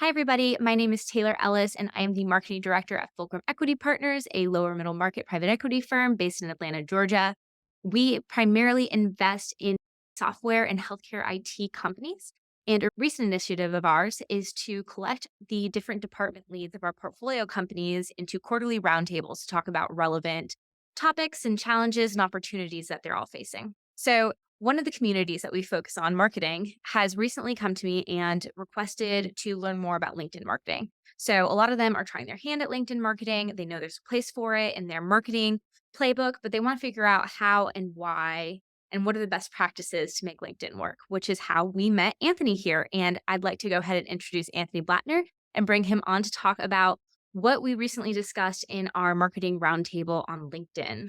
Hi, everybody. My name is Taylor Ellis, and I am the marketing director at Fulcrum Equity Partners, a lower middle market private equity firm based in Atlanta, Georgia. We primarily invest in software and healthcare IT companies. And a recent initiative of ours is to collect the different department leads of our portfolio companies into quarterly roundtables to talk about relevant topics and challenges and opportunities that they're all facing. So, one of the communities that we focus on, marketing, has recently come to me and requested to learn more about LinkedIn marketing. So, a lot of them are trying their hand at LinkedIn marketing. They know there's a place for it in their marketing playbook, but they want to figure out how and why and what are the best practices to make LinkedIn work, which is how we met Anthony here. And I'd like to go ahead and introduce Anthony Blatner and bring him on to talk about what we recently discussed in our marketing roundtable on LinkedIn.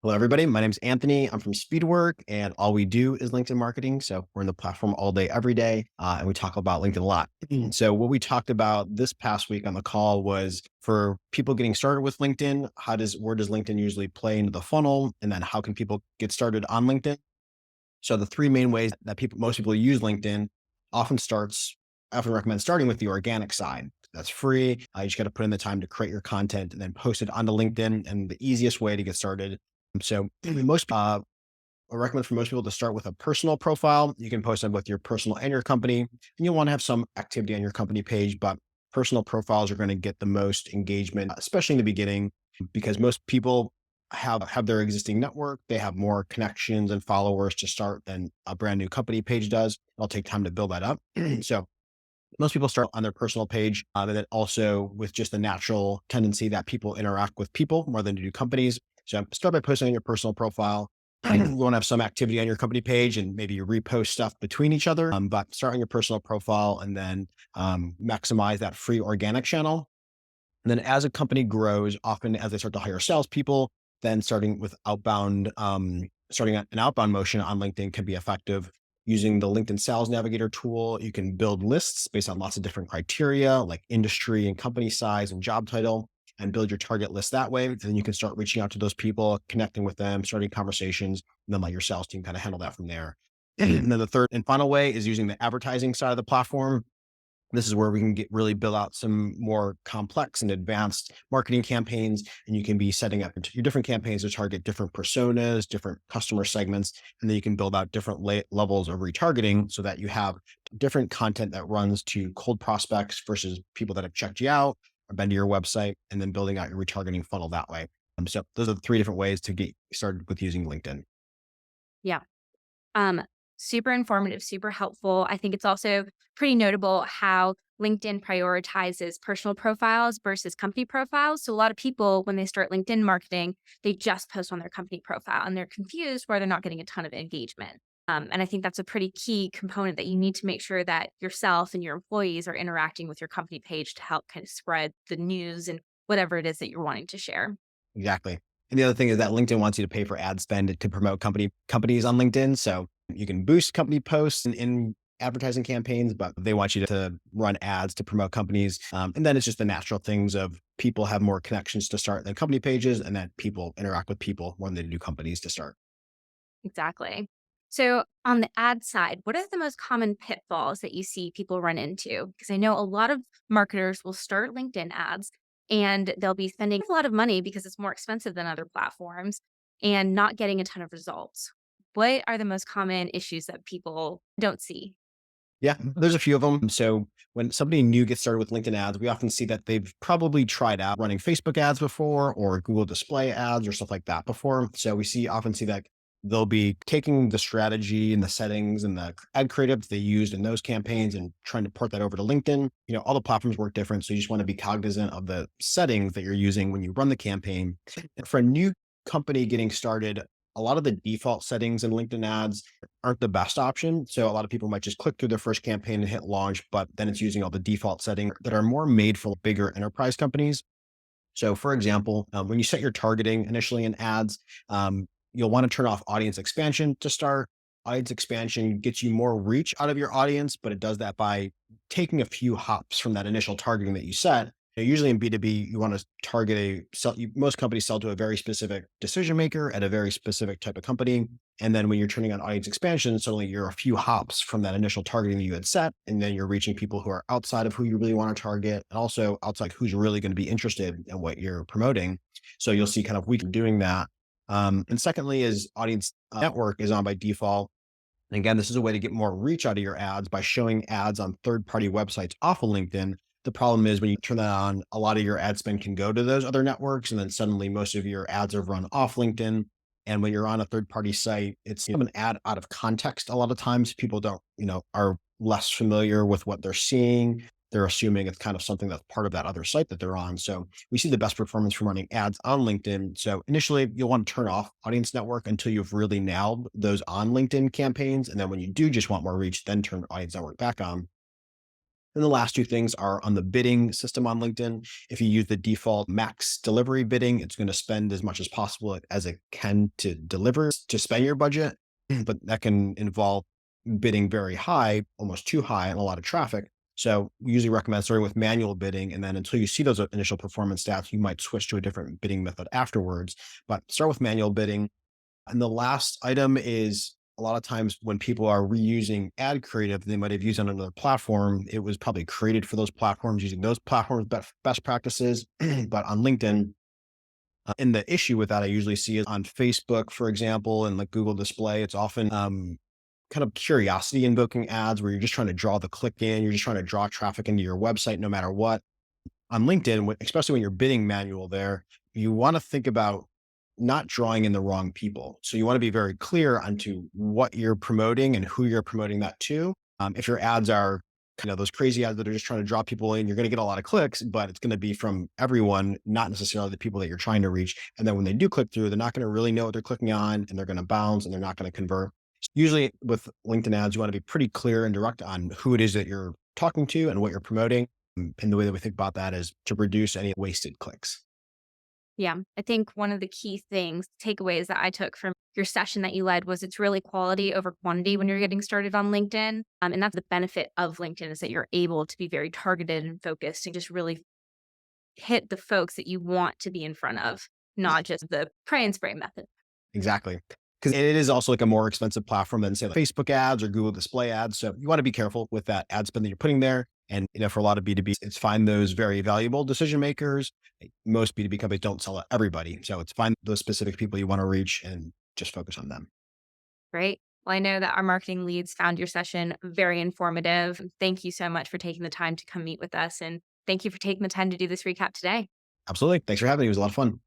Hello, everybody. My name's Anthony. I'm from Speedwork, and all we do is LinkedIn marketing. So we're in the platform all day, every day, and we talk about LinkedIn a lot. So what we talked about this past week on the call was for people getting started with LinkedIn. Where does LinkedIn usually play into the funnel, and then how can people get started on LinkedIn? So the three main ways that most people use LinkedIn often starts. I often recommend starting with the organic side. That's free. You just got to put in the time to create your content and then post it onto LinkedIn. And the easiest way to get started, so I recommend for most people to start with a personal profile. You can post on both your personal and your company, and you'll want to have some activity on your company page, but personal profiles are going to get the most engagement, especially in the beginning, because most people have their existing network. They have more connections and followers to start than a brand new company page does. It'll take time to build that up. So most people start on their personal page, and then also with just the natural tendency that people interact with people more than to do companies. So start by posting on your personal profile. You want to have some activity on your company page and maybe you repost stuff between each other, but start on your personal profile and then maximize that free organic channel. And then as a company grows, often as they start to hire salespeople, then starting an outbound motion on LinkedIn can be effective. Using the LinkedIn Sales Navigator tool, you can build lists based on lots of different criteria like industry and company size and job title, and build your target list that way. Then you can start reaching out to those people, connecting with them, starting conversations, and then let your sales team kind of handle that from there. And then the third and final way is using the advertising side of the platform. This is where we can really build out some more complex and advanced marketing campaigns. And you can be setting up your different campaigns to target different personas, different customer segments. And then you can build out different levels of retargeting so that you have different content that runs to cold prospects versus people that have checked you out or been to your website, and then building out your retargeting funnel that way. So those are the three different ways to get started with using LinkedIn. Yeah. Um, Super informative, super helpful. I think it's also pretty notable how LinkedIn prioritizes personal profiles versus company profiles. So a lot of people, when they start LinkedIn marketing, they just post on their company profile and they're confused why they're not getting a ton of engagement. And I think that's a pretty key component that you need to make sure that yourself and your employees are interacting with your company page to help kind of spread the news and whatever it is that you're wanting to share. Exactly. And the other thing is that LinkedIn wants you to pay for ad spend to promote companies on LinkedIn. So you can boost company posts in advertising campaigns, but they want you to run ads to promote companies. And then it's just the natural things of people have more connections to start than company pages, and that people interact with people more than they do companies to start. Exactly. So, on the ad side, what are the most common pitfalls that you see people run into? Because I know a lot of marketers will start LinkedIn ads and they'll be spending a lot of money because it's more expensive than other platforms and not getting a ton of results. What are the most common issues that people don't see? Yeah, there's a few of them. So when somebody new gets started with LinkedIn ads, we often see that they've probably tried out running Facebook ads before or Google display ads or stuff like that before. So often see that they'll be taking the strategy and the settings and the ad creatives they used in those campaigns and trying to port that over to LinkedIn. All the platforms work different. So you just want to be cognizant of the settings that you're using when you run the campaign. And for a new company getting started, a lot of the default settings in LinkedIn ads aren't the best option. So a lot of people might just click through their first campaign and hit launch, but then it's using all the default settings that are more made for bigger enterprise companies. So for example, when you set your targeting initially in ads, you'll want to turn off audience expansion to start. Audience expansion gets you more reach out of your audience, but it does that by taking a few hops from that initial targeting that you set Usually in B2B, you want to target most companies sell to a very specific decision maker at a very specific type of company. And then when you're turning on audience expansion, suddenly you're a few hops from that initial targeting that you had set. And then you're reaching people who are outside of who you really want to target, and also outside who's really going to be interested in what you're promoting. So you'll see kind of weak doing that. And secondly, is audience network is on by default. And again, this is a way to get more reach out of your ads by showing ads on third party websites off of LinkedIn. The problem is when you turn that on, a lot of your ad spend can go to those other networks. And then suddenly most of your ads are run off LinkedIn. And when you're on a third party site, it's an ad out of context. A lot of times people don't, are less familiar with what they're seeing. They're assuming it's kind of something that's part of that other site that they're on. So we see the best performance from running ads on LinkedIn. So initially, you'll want to turn off Audience Network until you've really nailed those on LinkedIn campaigns. And then when you do just want more reach, then turn Audience Network back on. And the last two things are on the bidding system on LinkedIn. If you use the default max delivery bidding, it's going to spend as much as possible as it can to deliver to spend your budget. But that can involve bidding very high, almost too high, and a lot of traffic. So we usually recommend starting with manual bidding. And then until you see those initial performance stats, you might switch to a different bidding method afterwards. But start with manual bidding. And the last item is a lot of times when people are reusing ad creative, they might have used on another platform. It was probably created for those platforms using those platforms best practices. But on LinkedIn, and the issue with that I usually see is on Facebook, for example, and like Google Display, it's often kind of curiosity invoking ads where you're just trying to draw the click in, you're just trying to draw traffic into your website no matter what. On LinkedIn, especially when you're bidding manual there, you want to think about not drawing in the wrong people. So you want to be very clear onto what you're promoting and who you're promoting that to. If your ads are kind of those crazy ads that are just trying to draw people in, you're going to get a lot of clicks, but it's going to be from everyone, not necessarily the people that you're trying to reach. And then when they do click through, they're not going to really know what they're clicking on, and they're going to bounce and they're not going to convert. Usually with LinkedIn ads, you want to be pretty clear and direct on who it is that you're talking to and what you're promoting. And the way that we think about that is to reduce any wasted clicks. Yeah, I think one of the key takeaways that I took from your session that you led was it's really quality over quantity when you're getting started on LinkedIn. And that's the benefit of LinkedIn is that you're able to be very targeted and focused and just really hit the folks that you want to be in front of, not just the pray and spray method. Exactly. Because it is also like a more expensive platform than say like Facebook ads or Google display ads. So you want to be careful with that ad spend that you're putting there. And for a lot of B2B, it's find those very valuable decision makers. Most B2B companies don't sell to everybody. So it's find those specific people you want to reach and just focus on them. Right. Well, I know that our marketing leads found your session very informative. Thank you so much for taking the time to come meet with us. And thank you for taking the time to do this recap today. Absolutely. Thanks for having me. It was a lot of fun.